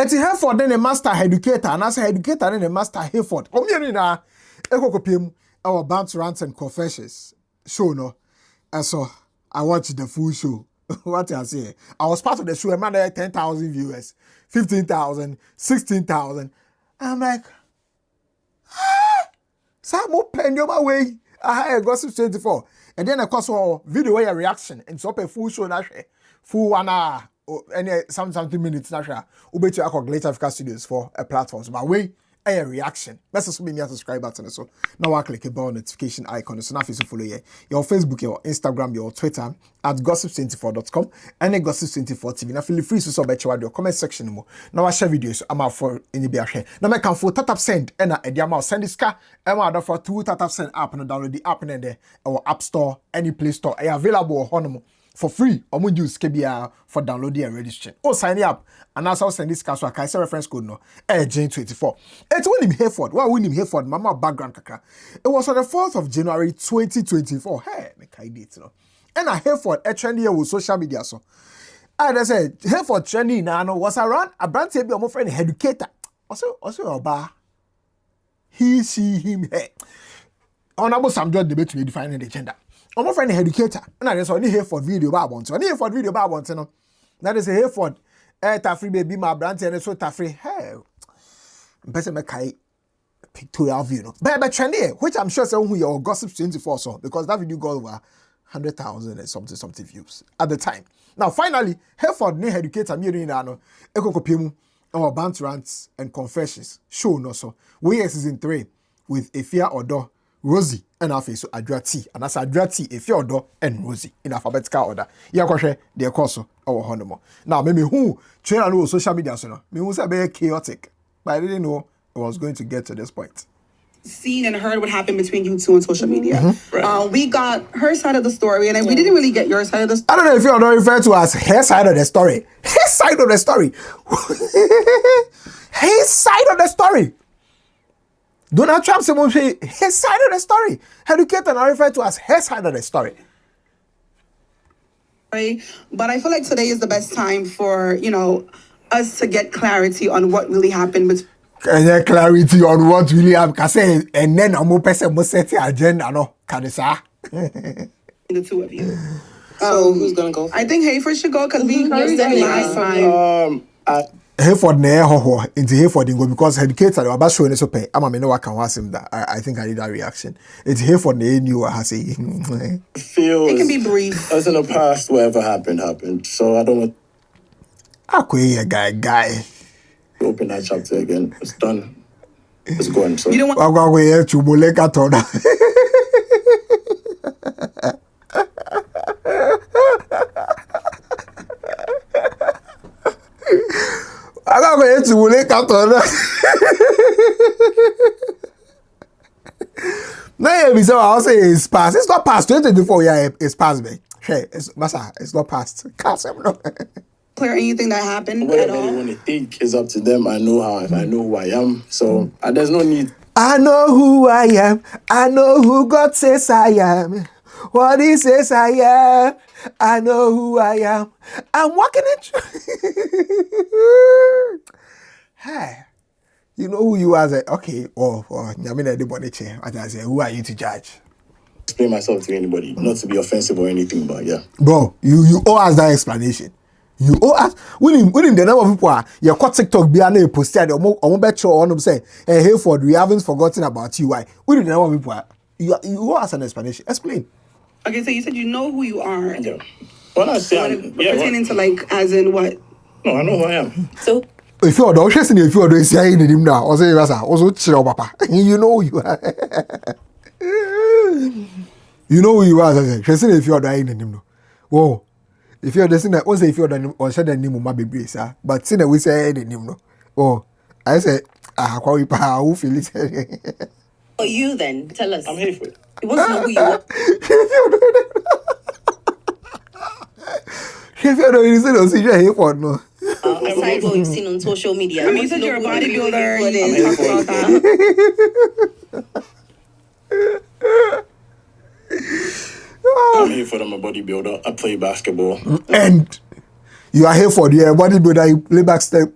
It's Hayford then a master Headucator, and as a Headucator then a master Hayford. Omiana, Ekokopim, our Bants Rants and Confessions show no. And so I watched the full show. What I say? I was part of the show. I had 10,000 viewers, 15,000, 16,000. I'm like, some more penny on my way. I had Gossip 24. And then I saw video where reaction and so a full show full 1 hour or any something minutes natural. Ube to our Great Africa Studios for a platform. So my way a reaction. Message me a subscribe button so now I click a bell notification icon so now you follow your Facebook, your Instagram, your Twitter at gossip24.com and then gossip24 TV. Now feel free to subscribe your comment section more. Now I share videos I'm out for any be share. Now I can for tap send and the amount send this car and I for two tap send app and download the app and there or App Store, any Play Store. Are available on for free. Or we use KBR for downloading and registering. Or sign up and also send this car so I can say reference code no Jane24. It's when him Hayford. Why when him Hayford? Mama background kaka. It was on the 4th of January 2024. Hey, make I date no. And I Hayford a trendy with social media so. I said Hayford trendy now was around a brand table of my friend Headucator. Also a bar. He, she, him, hey. Honorable Sam John debate to be defining the gender. My friend Headucator. And I just only Hayford video about one. Only Hayford video about one. No. That is a Hayford. Tafri baby my brand and so Tafri. Hey. Person make I pictorial view. No. But trendy, which I'm sure some who your Gossip 24 so because that video got over 100,000 and something views at the time. Now finally, Hayford ne Headucator me na no ekokopiem our Bants Rants and Confessions show no so. We are season 3 with Efia Odo, Rosie and our face so Adra and that's Adra Efia Odo and Rosie in alphabetical order. Ya kwahwe de course our honomo. Now me who train on social media so no. Me who say be chaotic. But I didn't know it was going to get to this point. Seen and heard what happened between you two on social media. Mm-hmm. Right. We got her side of the story, and we didn't really get your side of the story. I don't know if you're not referring to as her side of the story. Her side of the story. His side of the story. Donald Trump said his side of the story. Headucator not referred to as her side of the story. Right. But I feel like today is the best time for, us to get clarity on what really happened with. Get clarity on what really happened. And then I'm person must set the agenda. No, Kanisa. The two of you. So who's gonna go? I think Hayford should go because we heard that last time. Hayford ne ho into Hayford go because Headucator the about showing so pay. I'm no I can watch him that. I think I need that reaction. It's Hayford ne knew what I say. It can be brief. As in the past, whatever happened. So I don't want. A guy. Open that chapter again. It's done. It's going. So you don't want. I'm going to TRUMULICKATHON. I'm going to TRUMULICKATHON. No, so I'll say it's past. It's not past. 2024, yeah, it's past, man. Hey, it's not past. Can't say no. Clear anything that happened whatever at all? they want to think is up to them. I know I know who I am. So there's no need. I know who I am. I know who God says I am. What He says I am. I know who I am. I'm walking in truth. Hey, you know who you are. Okay. I say, who are you to judge? Explain myself to anybody, not to be offensive or anything, but yeah. Bro, you owe us that explanation. You owe us. When the number of people are your cut TikTok be a posted or bet you on them say, hey Hayford, we haven't forgotten about you. Why? When the number of people are you owe us an explanation. Explain. Okay, so you said you know who you are. Yeah. When I say pertaining to like as in what? No, I know who I am. So if you're the interested if you're saying him now, or say also chill papa. You know who you are. You know who you are, if you're dying in him. Whoa. If you're the that was if you're the or said the name of my baby, sir. But since we say the name, no. Oh, I said, who feel it? Oh, you then tell us. I'm Hayford. You want to know who you are? If you're the reason, I'll see you Hayford, no. Aside what we've seen on social media. I mean, you said you're a bodybuilder. You talk about that. I'm Hayford. I'm a bodybuilder. I play basketball. And you are Hayford. You're a bodybuilder. You play basketball.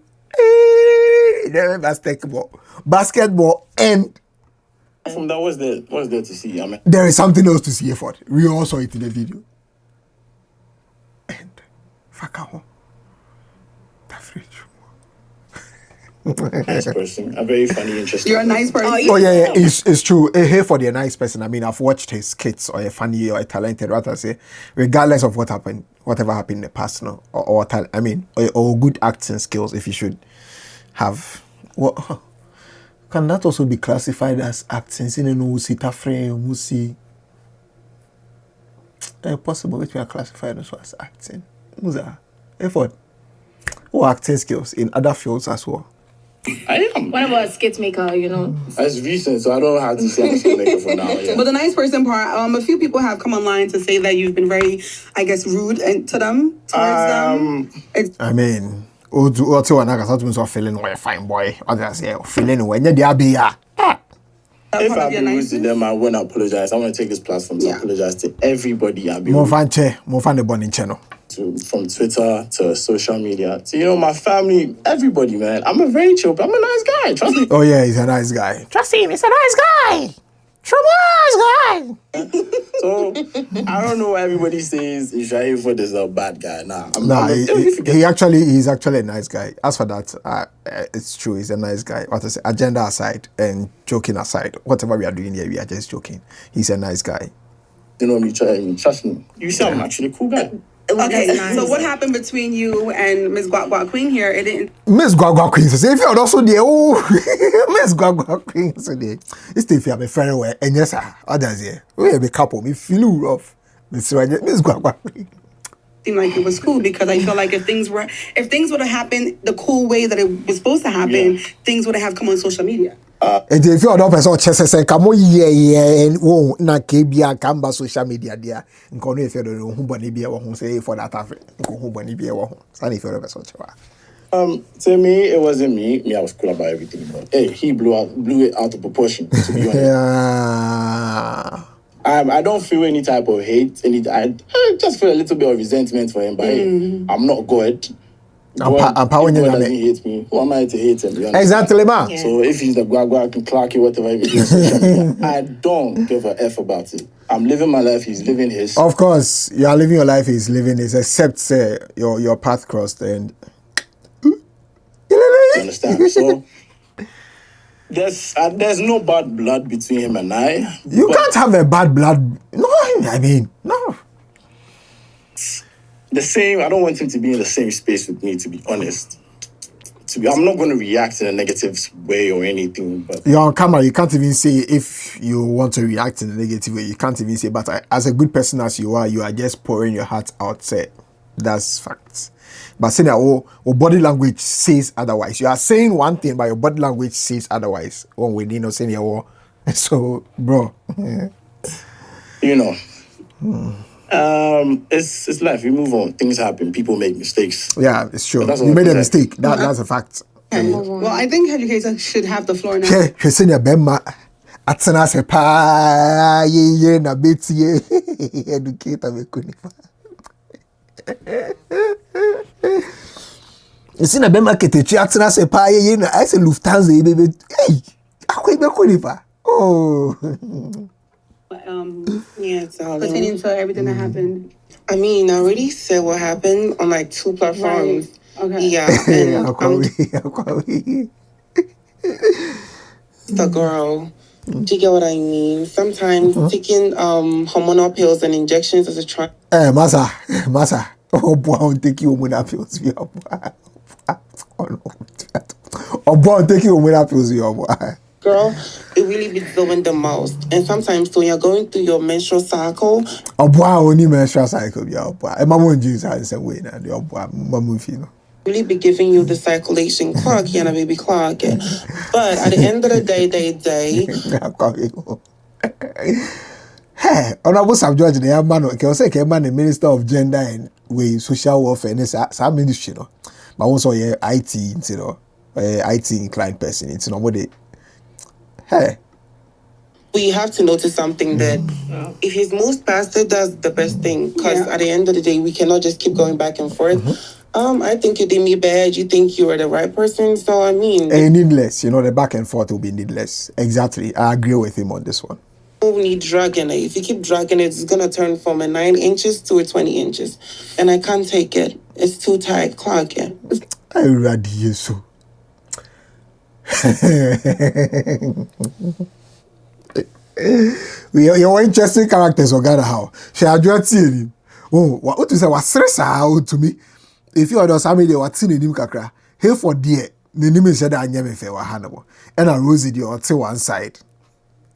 basketball, and From that, what's there to see? I mean, there is something else to see, Efia. We all saw it in the video. And fuck out. nice person, a very funny, interesting. You're a nice person. Oh yeah, it's true. Hayford, a nice person. I mean, I've watched his skits, or a funny or a talented, what I say, regardless of whatever happened in the past, no, or good acting skills. If you should have, what can that also be classified as acting? Possible, which we are classified also as acting. Hayford, or acting skills in other fields as well. I am. What about skit maker, you know? It's recent, so I don't have to say I'm still making for now. Yeah. But the nice person part, a few people have come online to say that you've been very, I guess, rude to them, towards them. I mean, what's one I got feeling like a fine boy. Others say feeling when you're there. If I've been rude to them, I won't apologize. I want to take this platform to apologize to everybody. I've been more fun the bonding channel. From Twitter to social media to my family, everybody, man. I'm a very chill. I'm a nice guy. Trust me. Oh yeah, he's a nice guy. Trust him, he's a nice guy. Nice guy. So I don't know what everybody says Hayford is a bad guy. He's actually a nice guy. As for that, it's true. He's a nice guy. What I say, agenda aside and joking aside, whatever we are doing here, we are just joking. He's a nice guy. Trust me. You see, I'm actually a cool guy. Okay, so what happened between you and Miss Guagua Queen here? It didn't. Miss Guagua Queen says, if you're also there, Miss Guagua Queen so there. It's if you have a friend where, and yes, sir, others here. We have a couple, me feel rough. Miss Guagua Queen. Seemed like it was cool because I feel like if things would have happened the cool way that it was supposed to happen, things would have come on social media. And if you're not person chess and come and won't not KBA Kamba social media there. And call if you don't know who Bonnie be who say for that Africa, who Bonnie be a Sunny for a such. To me, it wasn't me. I was cool about everything. But hey, he blew it out of proportion, to be honest. Yeah. I don't feel any type of hate. I just feel a little bit of resentment for him. But hey, I'm not God. God doesn't hate me. Who am I to hate him? Exactly, man. Yeah. So if he's the Guagua, Clarky, whatever he does, I don't give a F about it. I'm living my life. He's living his. Of course, you are living your life. He's living his. Except your path crossed and. You understand? So there's no bad blood between him and I. You can't have a bad blood. No, I mean no. The same. I don't want him to be in the same space with me. To be honest, I'm not going to react in a negative way or anything. But you're on camera. You can't even say if you want to react in a negative way. You can't even say. But as a good person as you are just pouring your heart out. Say that's facts. But saying that body language says otherwise. You are saying one thing, but your body language says otherwise. One way, saying so, bro. It's life. We move on. Things happen. People make mistakes. Yeah, it's true. You made a mistake. That's a fact. Well, I think Headucator should have the floor now. You see, na bema ketechi atina se pa ye na I say Lufthansa baby. Hey, akwe be konifa. Oh. Yeah, it's all Pertaining to everything that happened. I mean, I already said what happened on like 2 platforms. Right. Okay. Yeah, and the girl. Do you get what I mean? Sometimes taking hormonal pills and injections as a try. Masa. Oh boy, I'll take you hormonal pills. Oh boy, I'll take you hormonal pills. Girl, it really be doing the most. And sometimes when you're going through your menstrual cycle. Oh boy, only menstrual cycle. Yeah, boy. I'm going to use the same way now. Yeah, boy, I'm really be giving you the circulation clock, baby clock. But at the end of the day, hey, Honorable Sam George, the man, the Minister of Gender and Social Welfare, and some ministry, but also IT, IT inclined person. It's nobody. Hey. We have to notice something that if he's moves past it, that's the best thing. Because at the end of the day, we cannot just keep going back and forth. I think you did me bad. You think you were the right person. So, I mean... needless. The back and forth will be needless. Exactly. I agree with him on this one. You need dragging it. If you keep dragging it, it's going to turn from a 9 inches to a 20 inches. And I can't take it. It's too tight. Clog it. I read you so. You're interesting characters or Ghana how. She addressed him. Oh, what you say was stress out to me. If you are somebody they were seen in him kakra. Hayford dear, the name said I never fair were Hannibal. And a Rosie dear to one side.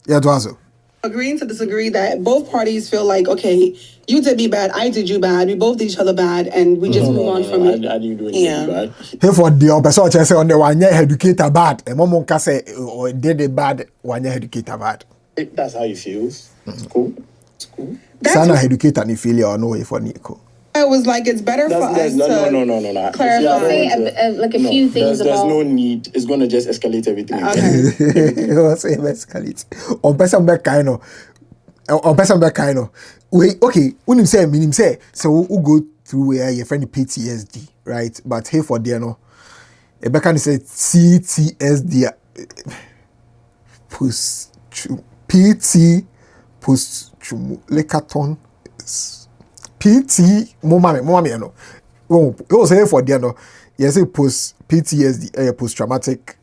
Yeah, it was so. Agreeing to disagree that both parties feel like, okay, you did me bad, I did you bad, we both did each other bad, and we just move on from it. I didn't do anything bad. Hayford dear, person say on the one year Headucator bad. And Mom can say or did a bad 1 year Headucator bad. That's how you feel. It's cool. It's cool. Sana Headucator ni failure or no way for Nico. I was like, it's better for us no. clarify. Like a few things there's about... no need. It's going to just escalate everything. Okay. What's it escalate? On person back kind of. Wait, okay. When you say meaning say, so we go through where your friend PTSD, right? But here for there no. A back can say CTSD PT TRUMULICKATHON PT mama no. Oh, it was here for there no. Yes, it post PTSD, post traumatic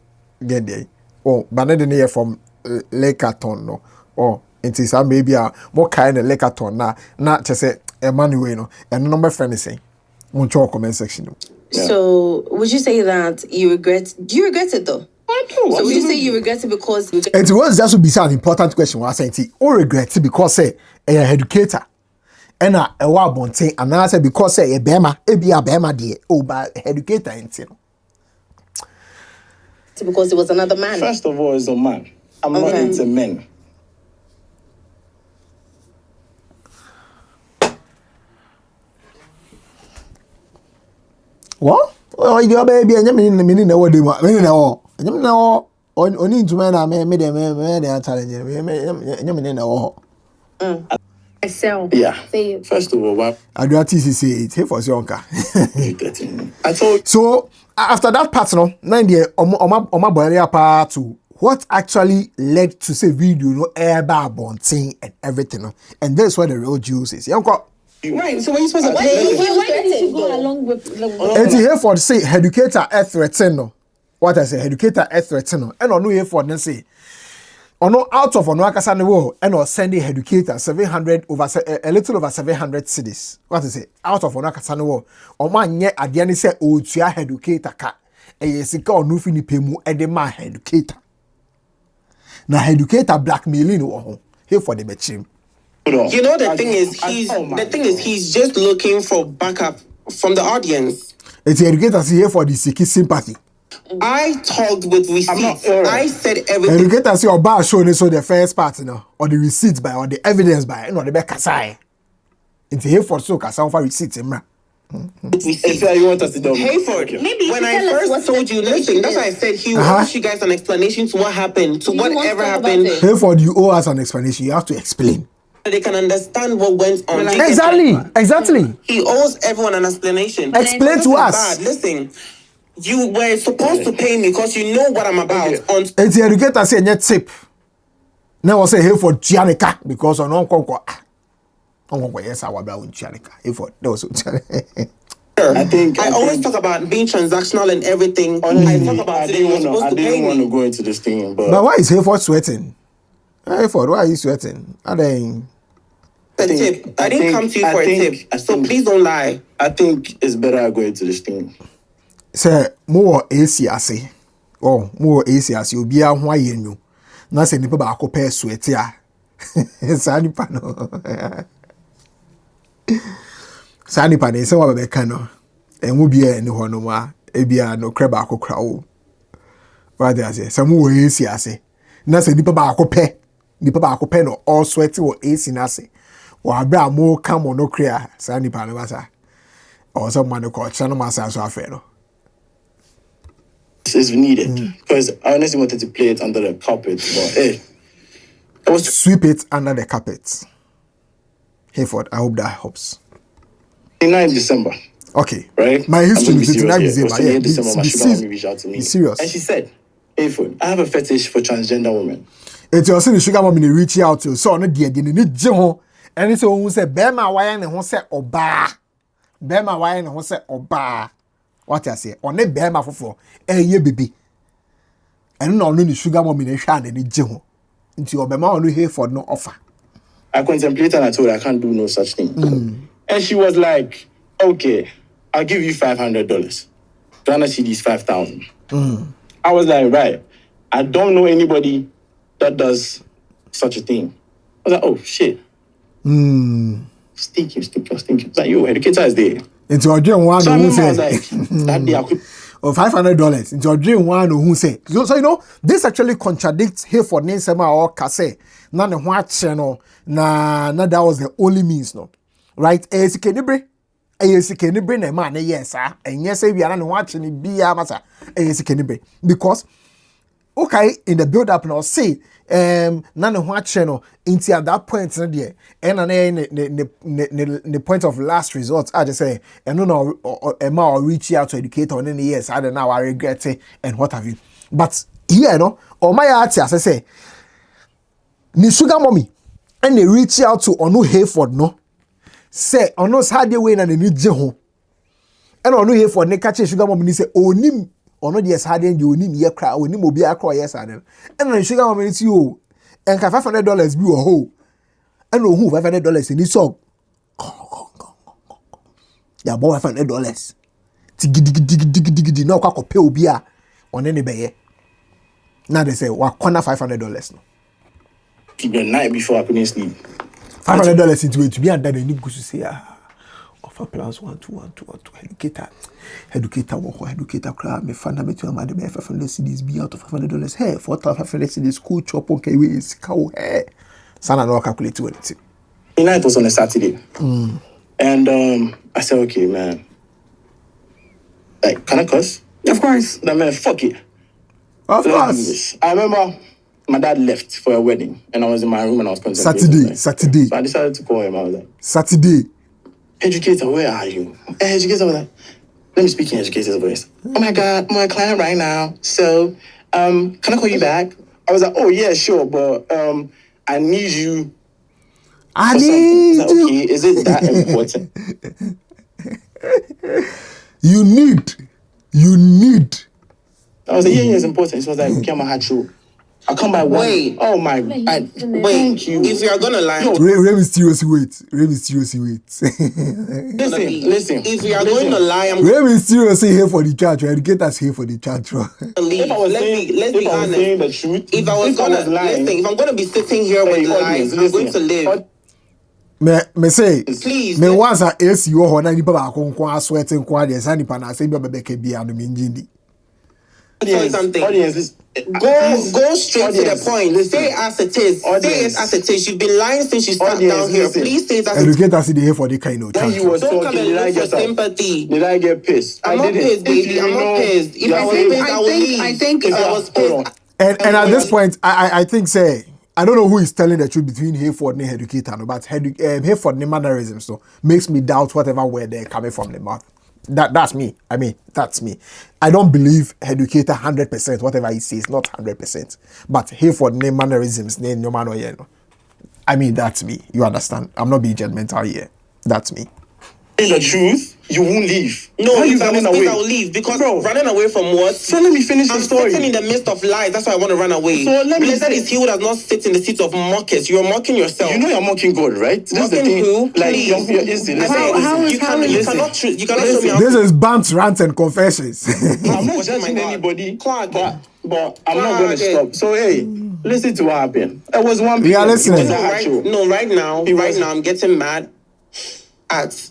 get there. Oh, but not the from Lickathon no. Oh, it is maybe a more kind of Lickathon na not just say Emmanuel no. And number friend is saying, on your comment section. Yeah. So, would you say that you regret? Do you regret it though? I do. So, would you say you regret it because? It was just to be an important question. What I say, or regret it because say a Headucator. And a wabonte, and I said because say a bema, be a bema dear, by Headucator ain't Because it was another man. First of all, it's a man. I'm not into men. What? Oh, your baby, and you mean the meaning of what they want. You know, only into men are made a challenge. Myself. Yeah. Say it. First of all, what I do say it here for Zonka. I told so after that part, no, 9 Oma Boria part to what actually led to say video, no air bar bonting and everything, no? And that's what the real juice is. Right, so when you supposed to Why pay? did you go along with the... And here for say Headucator a threaten no. What I say Headucator a threaten no. And on no here for them say ono out of ono akasa ne wo and or sending Headucator 700 over a little over 700 cedis. What is it? Out of ono akasa ne wo o ma nye ade ne say o tua Headucator ka e yesika onu fi ni pemu e de ma Headucator. Na Headucator blackmailing wo ho. Here for the betrim. You know the thing is he's just looking for backup from the audience. It's Headucator here for the seeking sympathy. I talked with receipts. I said everything. Headucator see your bar show so the first part, or the receipts by or the evidence by, the back kasai. It's here for so kasa for receipts, you want us to do Hayford. Maybe when I first told you, listen, that's why I said he will give you guys an explanation to what happened, to whatever happened. Hayford, you owe us an explanation. You have to explain. They can understand what went on. Exactly. He owes everyone an explanation. Explain to us. Listen, you were supposed to pay me because you know what I'm about. It's the Headucator say net tip. Now I say Hayford Chianica because on yes, I was about Chianica. Hayford, that was I always talk about being transactional and everything. I talk about it. I didn't want to go into this thing, but why is Hayford sweating? Hayford, why are you sweating? A tip. I didn't come to you for a tip, so please don't lie. I think it's better I go into this thing. Say more ACAC. Oh, more ACAC. Obi a ho aye nyu. Na se nipa ba akopɛ sweat a. Sa nipa no. Sa nipa ne se wa be ka no. Enwu bia ni ho no ma. E bia no kra ba akokra o. Wa dey say some more ACAC. Na se nipa ba akopɛ no all sweat wo AC na se. Wa bra mo come on no kra. Sa nipa no ba sa. O so man ko channel masa so afa no. Is needed because I honestly wanted to play it under the carpet, but hey, it was sweep it under the carpet. Hayford, I hope that helps. 9 December. Okay. Right? My history is is tonight is my sugar mommy reached out to me. Be serious. And she said, Hayford, I have a fetish for transgender women. It's also the sugar mommy reach out to so no dear ni jeho. And it's who say Bema why na ho say oba. Bema why na ho say oba. What I say? On Bema fofo. Ye baby. And no the sugar mommy na hwa na ni jeho. Nti obema onu Hayford no offer. I contemplated and I told her I can't do no such thing. And she was like, okay, I'll give you $500. Ghana cedis 5,000. I was like, right. I don't know anybody that does such a thing. I was like, oh shit. Stinky. It's like, yo, educator is there. Into your dream one who say that day I could or $500 into your dream one who say so you know this actually contradicts Hayford Ninsema or Kase. None of what channel na that was the only means no. Right? Esikenibre na man yes and yes we are not watching be masa esikenibre because okay in the build up now say none of what channel into at that point there and the point of last resort I just say and no or reach out to Headucator on any years I don't know I regret it and what have you but here no or my art as I say ni sugar mommy and they reach out to onu Hayford no say ono sade way na ni je ho and onu Hayford ne catch sugar mommy ni say onim ono de sade and onim ye kra onim obi akra ye sade and na sugar mommy ti o and ka $500 bi wo ho and ohu $500 ni so ya bo $500 ti gidi na kwa pay obi a one ne beye na they say wa corner $500 no the night before I couldn't sleep. $500 into it to be under the need to say offer plans 1 2 Headucator crowd me fundamental my the $500 CDs be out of $500 hey $4,500 CDs school chop okay we is cow hey sana no calculate it. The night was on a Saturday. And I said okay man, like can I cuss? Of course. No man, fuck it. Of Let's do course. this. I remember my dad left for a wedding and I was in my room and I was contemplating. Saturday. So I decided to call him. I was like, Saturday. Headucator, where are you? And Headucator was like, let me speak in Headucator's voice. Oh my God, I'm on a client right now. So, can I call you back? I was like, oh yeah, sure, but I need you. I need like, you. okay, is it that important? You need. I was like, yeah, it's important. She was like, okay, I'm a hatcho. I'll come by one. Wait. Oh my. Wait, thank you. if you're gonna lie, Ray mysteriously wait. Listen. if you are going to lie, I'm Ray mysteriously here for the church. Headucator's here for the church. gonna leave. If I was Let's be saying honest. the truth, If I was lying, listen, if I'm gonna be sitting here with lies, I'm going to live. Me say, Please, me once a AC wo ho na nipa ba konkon sweating kwa de sa nipa na say be beke bia no me njindi. Say something. Audience, Go straight to the Audience, point. listen. Say it as it is. Say it Audience. as it is. You've been lying since you sat Audience, down here. listen. Please say it as it is. Headucator see the here for the kind of when church. you was Don't talking, come and did I look for get up? sympathy. Did I get pissed? I'm not didn't. pissed, baby. I'm not pissed. If I was pissed, I would leave. I think if I was hold pissed, on. And at this point, I think say I don't know who is telling the truth between Hayford and Headucator, no, but Hayford and mannerisms so makes me doubt whatever word they're coming from the mouth. That's me. I mean, that's me. I don't believe Headucator 100%. Whatever he says, not 100%. But Hayford name mannerisms, name no man or no. I mean, that's me. You understand? I'm not being judgmental here. That's me. In the truth, you won't leave. no, Why are you if I was running pissed, away? I would leave. Because Bro. running away from what? So let me finish the I'm story. sitting in the midst of lies. That's why I want to run away. So let me Blessed say- is he who does not sit in the seat of mockers. You're mocking yourself. You know you're mocking God, right? That's the Mocking thing. who? Like, Please. you're instant. I say, How is- you listen. cannot show me how This is Bants Rants and Confessions. I'm not Oh my judging God. anybody, Clark. but I'm not going to Clark. stop. So, hey, listen to what happened. It was 1 We are p.m. listening. It was a No, hot right, show. no, right now, He right was- now, I'm getting mad at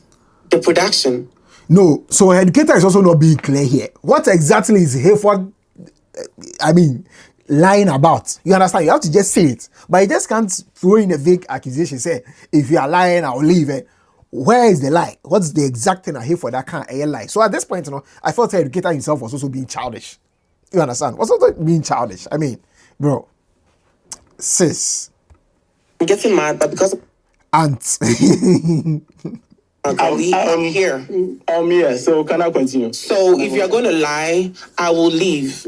the production. No, so Headucator is also not being clear here. What exactly is Hayford, lying about? You understand? You have to just say it. But you just can't throw in a vague accusation, say, if you are lying, I'll leave it. Where is the lie? What's the exact thing I hear for that can't lie? So at this point, I felt Headucator himself was also being childish. You understand? Was also being childish. I mean, bro, sis, I'm getting mad, but because aunt. I'm here. Yeah, so can I continue? So if you're going to lie, I will leave.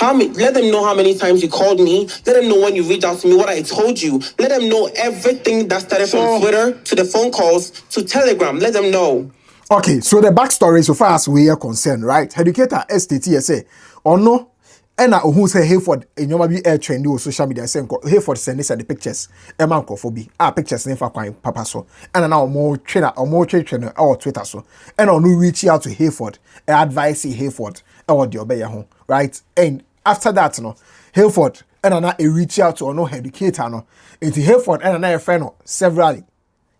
Let them know how many times you called me. Let them know when you reached out to me, what I told you. Let them know everything that started from Twitter to the phone calls to Telegram. Let them know. Okay, so the backstory so far as we are concerned, right? Headucator STT say, or no, and who say Hayford in your be air trend on social media saying Hayford send this the pictures, a man phobia, pictures never quite papa so, and now more trainer or more trainer or Twitter so, and on no reach out to Hayford, advise Hayford or the obey home, right? And after that, no, Hayford and I reach out to no Headucator no, into Hayford and I friend severally.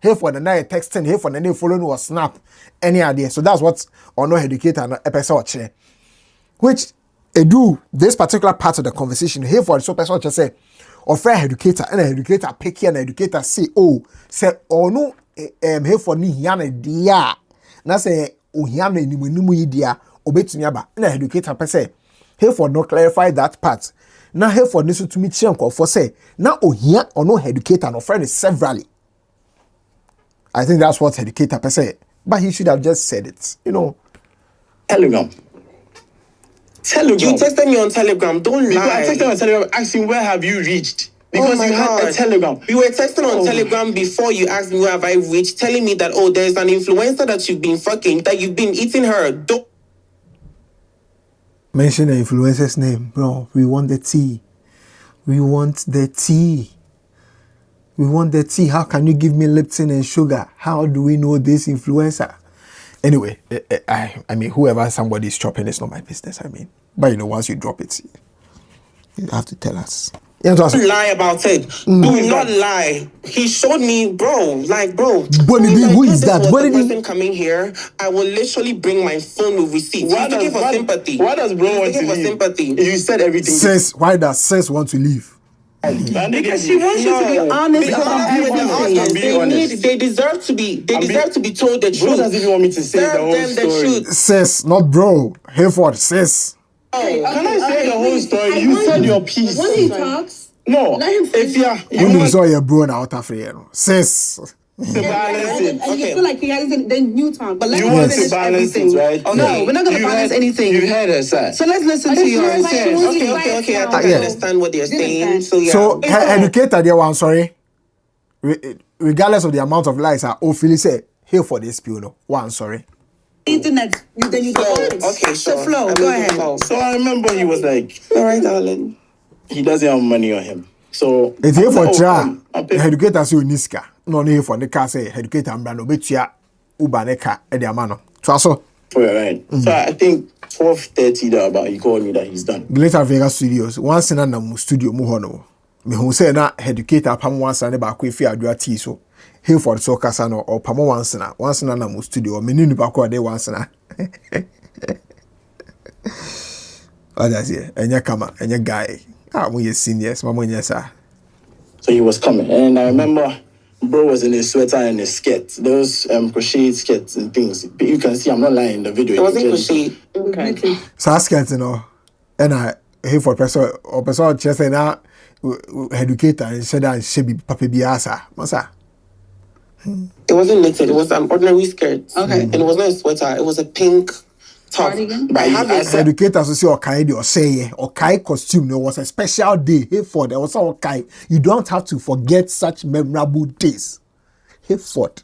Hayford and I texting Hayford and they following was snap any idea. So that's what or no Headucator no episode which do this particular part of the conversation Hayford so person just say or fair Headucator and Headucator pick here and Headucator say oh say or no Hayford ni hiana dia na say o hiana ni mu dia obetumi aba na Headucator per say Hayford no clarify that part na Hayford ni so to me chenko for say na ohia or no Headucator no friend severally. I think that's what Headucator per se. But he should have just said it, you know. Telegram. You texted me on Telegram. Don't lie. I texted on Telegram asking where have you reached? Because you had a Telegram. We were texting on Telegram before you asked me where have I reached, telling me that, oh, there's an influencer that you've been fucking, that you've been eating her. Don't mention the influencer's name, bro. We want the tea. We want the tea. We want the tea. How can you give me Lipton and sugar? How do we know this influencer? Anyway, I mean, whoever somebody is chopping, it's not my business. I mean, but you know, once you drop it, you have to tell us. Don't lie about it. Do not lie. He showed me, bro. Like, bro. Who is that? What did person coming here? I will literally bring my phone with receipts. He's looking for sympathy. Why does bro want to leave? Sympathy. You said everything. Why does Sis want to leave? Because she wants you to be honest about everything. They deserve to be. They deserve to be told the truth. Bro doesn't even want me to say the whole story. Sis, not bro. Hayford, sis. Can I say the whole story? You said your piece. When he talks, no. let him Efia, you saw your bro now out of here. Sis. And you feel like he hasn't, then you talk. But let's want to balance everything. It, right? No, we're not going to balance anything. You heard her side. So let's listen to yours. Okay. I think I understand what they're saying. So Headucator, there one, sorry. Regardless of the amount of lies, I Philly say, here for this piano. One, sorry. Internet, then you go. Okay, so flow. Go ahead. So I remember he was like, all right, darling. He doesn't have money on him. So it's here for try. Headucator say Niska. No need for the car say Headucator brand betia Ubaneka e the amano. So right. So I think 12:30 there about he called me that he's done. Later Vegas Studios. Once in a studio mu hono. Me who say na Headucator pam once na ba ko Efia Odo ati so. Hayford so kasa no or pam once na mu studio. Me ni ba ko dey once na. Oh that's it. Enya kama, enya guy. We are seniors, mama sir. So he was coming, and I remember bro was in his sweater and his skirt. Those crocheted skirts and things. But you can see I'm not lying in the video. It wasn't crocheted. Okay. So skirt, you know, and I for person just say now Headucator and said that she be papa biasa. Masa. It wasn't knitted. It was an ordinary skirt. Okay. And it was not a sweater. It was a pink top. But I have a Headucator so say Okai or say Okai costume. There was a special day. Hayford, there was Okai. You don't have to forget such memorable days. Hayford.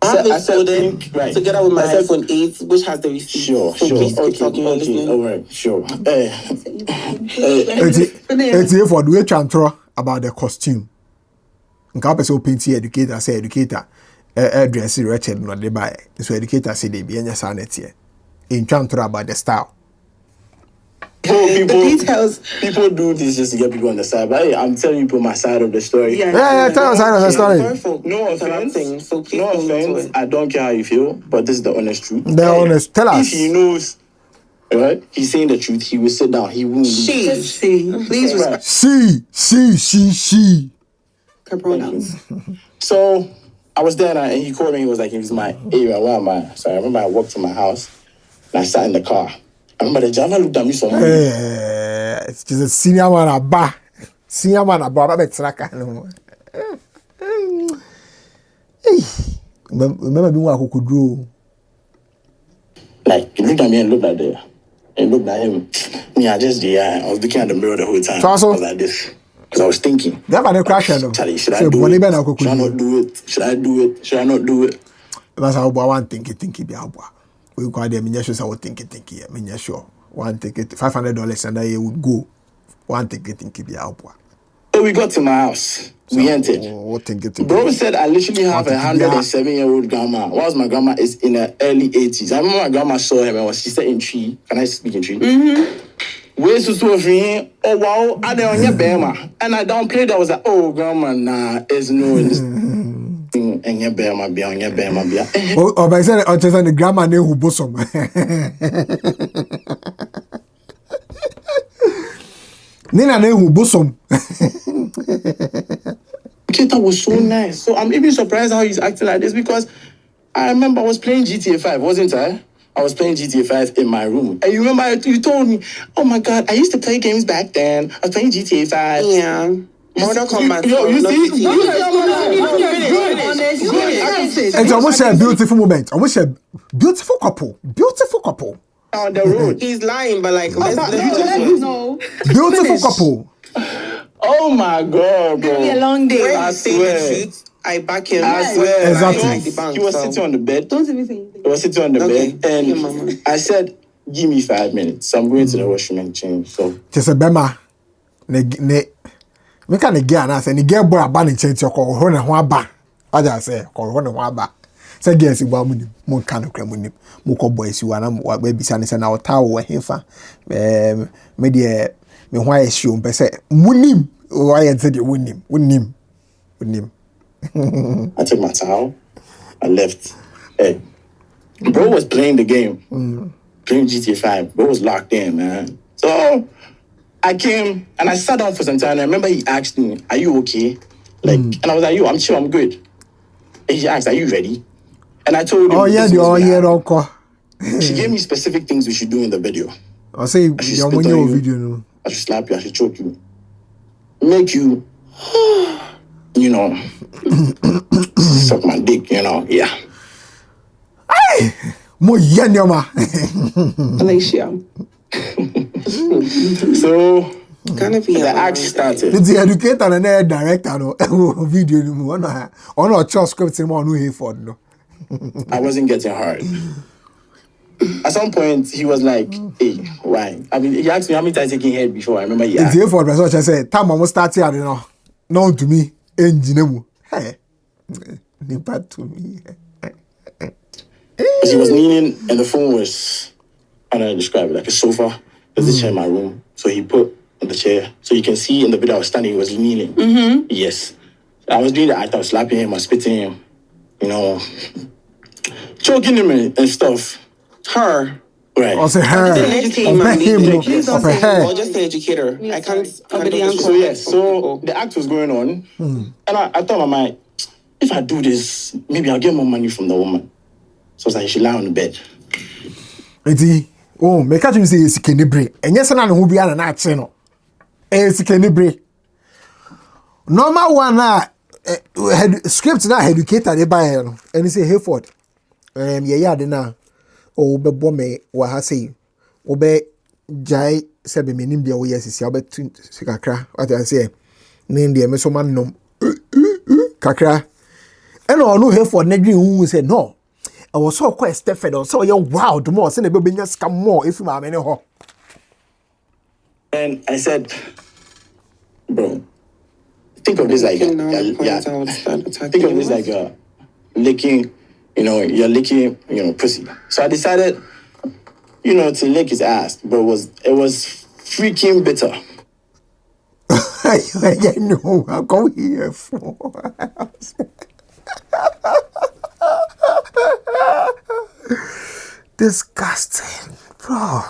I have it folded together with my iPhone 8, which has the receipt. Sure. Okay. All right. Sure. It's Hayford. We chantro about the costume. Nka person paint Headucator say Headucator. Dress wretched no they buy. So Headucator say they be any sanity. In chantro about the style. The details. People do this just to get people on the side, but hey, I'm telling you my side of the story. Yeah, tell us side of the story. No offense. So no offense. I don't care how you feel, but this is the honest truth. Honest. Tell us. If he knows, right? He's saying the truth. He will sit down. He won't. Please respect. She. Her pronouns. So I was there and he called me. He was like, "It's my area. Where am I?" So I remember I walked to my house and I sat in the car. I remember the driver looked at me so much. It's just a senior man about. Senior man about. Remember being one who could draw. Like, he looked at me and looked at the, and looked at him. Me, I was looking at the mirror the whole time. I was like this. Because I was thinking. That was a crash. Charlie, should I do it? Should I not do it? Should I do it? Should I not do it? That's how I want thinking be out. We call them, I would thinking. I mean, sure. One ticket, $500, and I would go. One ticket be out. So we got to my house. We entered. Bro said I literally have a 107-year-old grandma. Whilst my grandma is in her early 80s. I remember my grandma saw him and she said in tree. Can I speak in tree? Where's the store for him? Oh wow, I don't on your bema. And I downplayed. I was like, oh grandma, nah, it's no. And your bema be on your bema be. Oh, but I said I just the grandma name who bosom. Nina name who bosom. Kita was so nice. So I'm even surprised how he's acting like this because I remember I was playing GTA 5, wasn't I? I was playing GTA 5 in my room. And you remember you told me, oh my God, I used to play games back then. I was playing GTA 5. Yeah. Mortal Kombat. You see? It's almost a beautiful moment. Almost a beautiful couple. Beautiful couple. On the road. He's lying, but like, let's no. Beautiful couple. Oh my God, bro. It'll be a long day. I swear. I back him. I swear. Exactly. He was sitting on the bed. Don't say anything. He was sitting on the bed. And I said, give me 5 minutes. So I'm going to the washroom and change. So. Just a bema. Me can the girl and say the girl boy abandon change your call run and one back. I just say call run and one back. Say girls you want mo kind of crem mo call boys you want what baby san say na otawo hefa me de me why show be say munim why you say the wunim. I took my towel. I left. Hey, bro was playing the game, playing GTA 5. Bro was locked in, man. So I came and I sat down for some time. I remember he asked me, "Are you okay?" And I was like, "Yo, I'm chill. I'm good." And he asked, "Are you ready?" And I told him, "Oh yeah, okay." She gave me specific things we should do in the video. I say, I should spit on you. Video, no? I should slap you. I should choke you. Make you, suck my dick. Yeah. Hey, mo yenyoma. Alicia. So Gonna be the act started. The educator and the director no video on our choice script on Hayford no. I wasn't getting hard. At some point he was like, "Hey, why?" I mean, he asked me how many times taking head before. I remember he asked. The Hayford research I said, "Time almost start here, no to me, engine hey, never to me." He was kneeling and the phone was, how do I describe it? Like a sofa. There's a chair in my room. So he put on the chair. So you can see in the video I was standing, he was kneeling. Yes. I was doing the act, I was slapping him, I was spitting him, choking him and stuff. Her. Right. Also her. Or just the educator. I can't. So yes, so the act was going on. And I thought, my mind, if I do this, maybe I'll get more money from the woman. So I was like, she lie on the bed. Oh, make you say it's Kennebre. And yes, and I will be an action. It's Kennebre. Normal one, script now, Headucator, they buy and he say, Hayford. Yeah, now. Oh, be bombe, what I say. Obe Jai Sabi meaning the OS is Albert Kakra. What I say. Name the Mesoman nom Kakra. And all no Hayford, Negri who said no. I was so quite Stephen or so wow, the more send a baby just come more if you are many ho. And I said, bro, think of this like think of this like licking, you're licking, pussy. So I decided, to lick his ass, but it was freaking bitter. I know, I'll go here for. Disgusting, bro.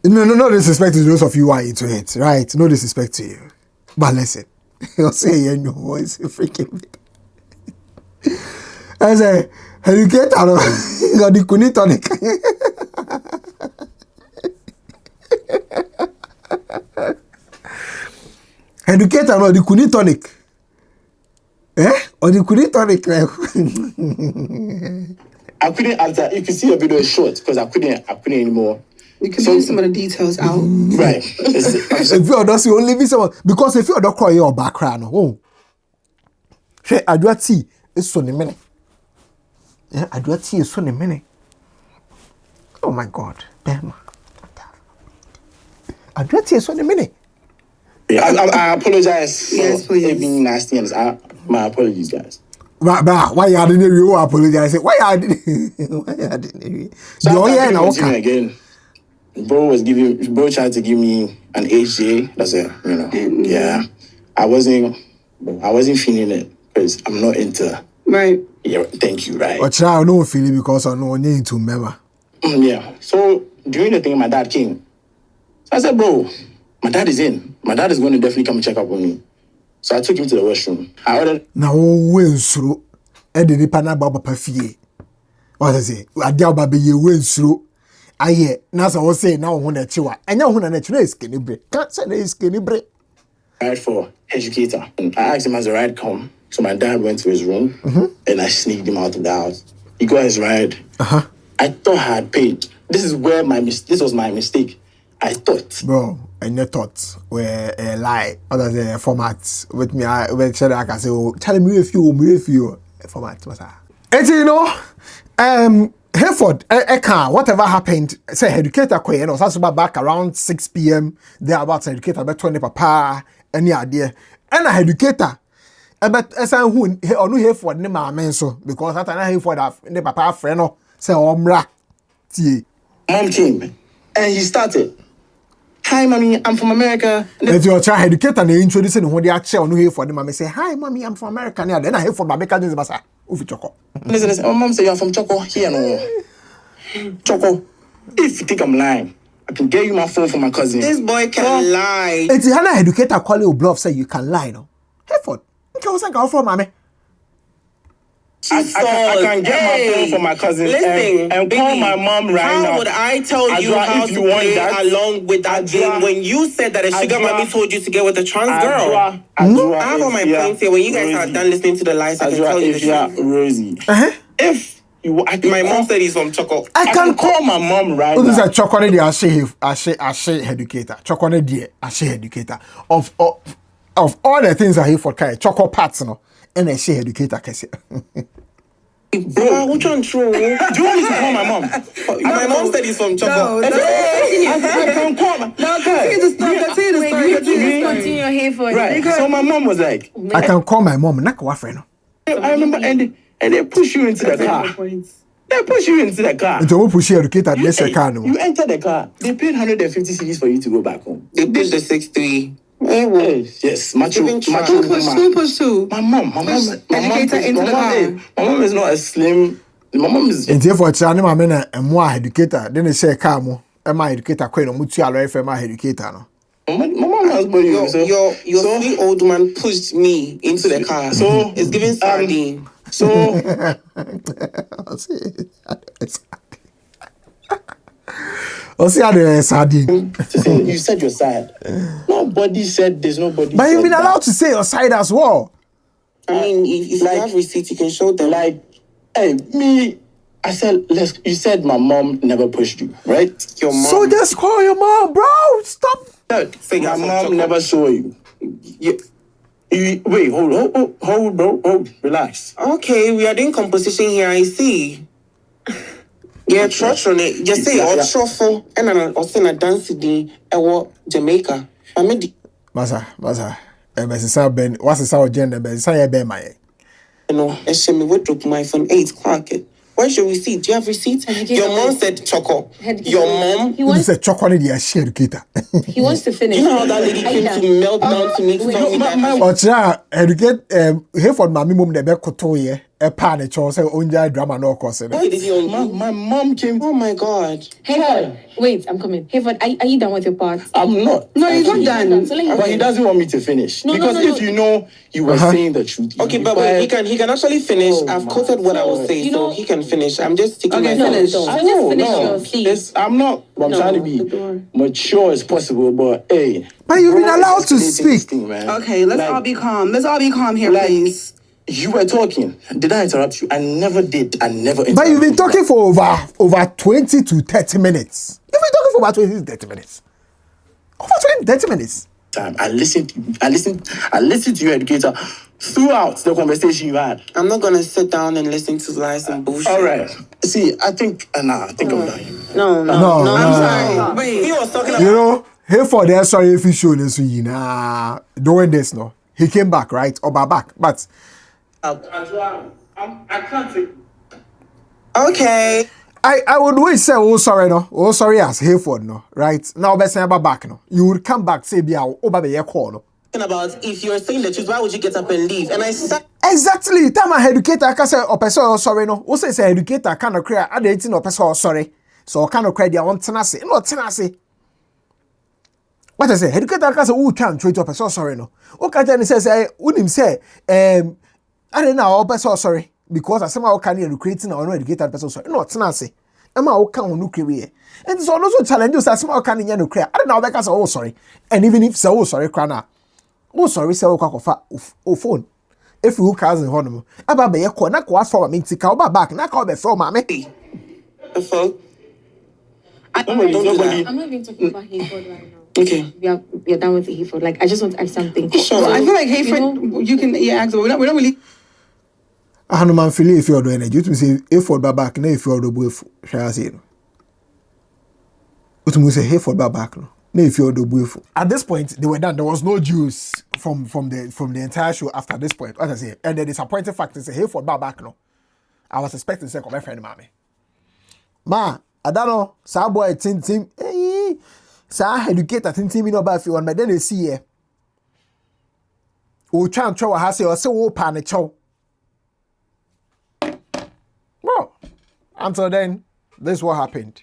No disrespect to those of you who are into it, right? No disrespect to you. But listen, you'll say, it's a freaking bit. I say, Headucator, got the kuni tonic. Headucator, no, the kuni tonic. Or you couldn't turn it clear. I couldn't after. You can see a video is short because I couldn't anymore. You can leave some of the details out. Right. If you don't see only be someone because if you don't call your background, oh, hey, I do tea. It's so many. Yeah, I do tea. It's so many. Oh my God, damn. I do tea. So many. Yeah, I apologize for Yes, please. it being nasty and my apologies, guys. But why you didn't you apologize? Why you didn't? So You're after here now, continue again. Bro tried to give me an HJ. That's it, Yeah, I wasn't feeling it because I'm not into. Right. Yeah, thank you. Right. But I no feeling because I know need to remember. Yeah. So during the thing, my dad came. So I said, bro, my dad is in. My dad is going to definitely come and check up on me. So I took him to the restroom. I ordered. Now when through, Eddie the pana baba pafie. What I say? I doubt baby you went through. I hear. Now I was saying now when a chiwa. And now when a natural is skinny break. Can't say it's skinny break. Right for Headucator. And I asked him as the ride come. So my dad went to his room and I sneaked him out of the house. He got his ride. I thought I had paid. This is where this was my mistake. I thought. Bro, and your thoughts were a lie. Other than a format with me, I can say, oh, tell me if you format was that. And you know, Hayford, Eka, whatever happened, say Headucator Quay, and was back around 6 p.m. There about Headucator, about 20 papa, any idea. And a Headucator, but as I who or no Hayford, ne ma menso, because that I Hayford, ne papa friend, say, Omra, Mom came and he started. Hi, mommy, I'm from America. If your child Headucator, they introducing when they are chair, no Hayford, mommy say, hi, mommy, I'm from America. Then I Hayford, my maker, this is Choco. Listen, my mom said you're from Choco. Here, no. Choco, if you think I'm lying, I can get you my phone from my cousin. This boy can lie. It's Hannah Headucator calling you bluff, say you can lie, no? Hayford, okay, what's that from, mommy? I can get my phone from my cousin Listen, and call my mom right now. How would I tell you how to play along with that game when you said that a sugar mommy told you to get with a trans girl? I have all my points here. When you guys are done listening to the lies, I can tell you the truth. Rosie. If my mom said he's from Choco, I can call my mom right now. This is Choco, I say Headucator. Choco, I say Headucator. Of all the things I hear for Kai, Choco parts, no, and I say Headucator. Bro, which one true? Do you want me to call my mom? My mom said he's from Choco. I can call my mom. Continue the story. Continue your Hayford. Right. So my mom was like, I can call my mom, not a friend. I remember, and they push you into the car. They push you into the car. And to push Headucator, yes, I can. You enter the car. They paid 150 cedis for you to go back home. They pushed the 6'3". Yes, macho. Who pushed who? My mom. Headucator into the car. My mom is not a slim. My mom is. And therefore, China, my men and more Headucator. Then they say, come, and my Headucator, Queen, or Mutual, for my Headucator. My mom has body. Your sweet old man pushed me into the car. So it's giving sardine. So I'll see how they sardine. you said your side. Nobody said this. Nobody. But you've been allowed to say your side as well. I mean, if you have receipts, you can show them. Like, hey, me. I said, you said my mom never pushed you, right? Your mom. So just call your mom, bro. Stop. My mom never saw you. Wait, hold, bro. Relax. Okay, we are doing composition here. I see. Yeah, church on it. Just say or truffle and then also na dance di Jamaica. Masa. Say Ben. What's the sound agenda? Ben. Say Ben, my. No, I should me wardrobe my phone 8 o'clock. Where should we see? Do you have receipts? Your mom said Choco. Your mom. He wants to chocolate the Headucator. He wants to finish. You know how that lady came to melt down to make songs. Ocha, Headucator. Hayford, my mum, the back kotoye. A panic, or say, only drama no cause. My mom came. Oh my God. Hayford, wait, I'm coming. Hayford, are you done with your part? I'm not. No, he's not done. But he doesn't want me to finish. Because if you know you were saying the truth. Okay, but wait, he can actually finish. I've quoted what I will say, so he can finish. I'm just sticking my finish. I'm not. I'm trying to be mature as possible, but hey. But you've been allowed to speak. Thing, man. Okay, let's all be calm. Let's all be calm here, please. You were talking. Did I interrupt you? I never did. I never interrupted. But you've been talking for over 20 to 30 minutes. You've been talking for about 20 to 30 minutes. Over 20 to 30 minutes. Time. I listened to your educator throughout the conversation you had. I'm not gonna sit down and listen to lies and bullshit. All right. See, I think I'm done. No. I'm sorry. Wait, he was talking about. You know, Hayford, they're sorry if he showed this, nah, doing this, no. He came back, right? Or back. But I can't take. Okay. I would always say, oh sorry, no. Oh sorry, as Hayford, no. Right? Now, best never back, no. You would come back, say, be out, over the year call, no. About if you're saying the truth, why would you get up and leave? And I said Exactly. Time I educator, I can say, oh, person, sorry, no. Also, say, educator, kind of create, I didn't know, person, sorry. So, kind of create their own tenacity. No, tenacity. What I say, educator, I can say, oh, can't treat a person, sorry, no. Okay, then he says, wouldn't say, I don't know, person, sorry. Because I somehow can you creating or no educated person, sorry. No, tenacity. Emma, how can you create? And so, also challenges that somehow can you create. I don't know, because, oh, sorry. And even if so, sorry, crana. Oh, sorry, say, oh, phone. If you cars in Honolulu, about be a corner, quite for me to call back, not call the phone, mammy. the fuck. I'm not even talking about Hayford right now. Okay. We are done with the Hayford. Like, I just want to ask something. Sure. I feel like Hayford, you can ask, but we don't really. I don't man feel if you're doing it. You to say Hayford back, no, if you're the boy, shall I say? What to say Hayford back, no. If you're the boy. At this point, they were done. There was no juice from the entire show after this point. What I say, and the disappointing fact is, Hayford back, no. I was expecting to say, my friend, mommy. Ma, I don't know. Sa boy, team. Hey, sa Headucator, team, no bad for one, but then they see here. Oh, try and throw a house or say, oh, panic, chow. Well, until then, this is what happened.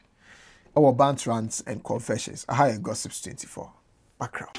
Our Bants Rants and Confessions. A higher Gossips 24. Background.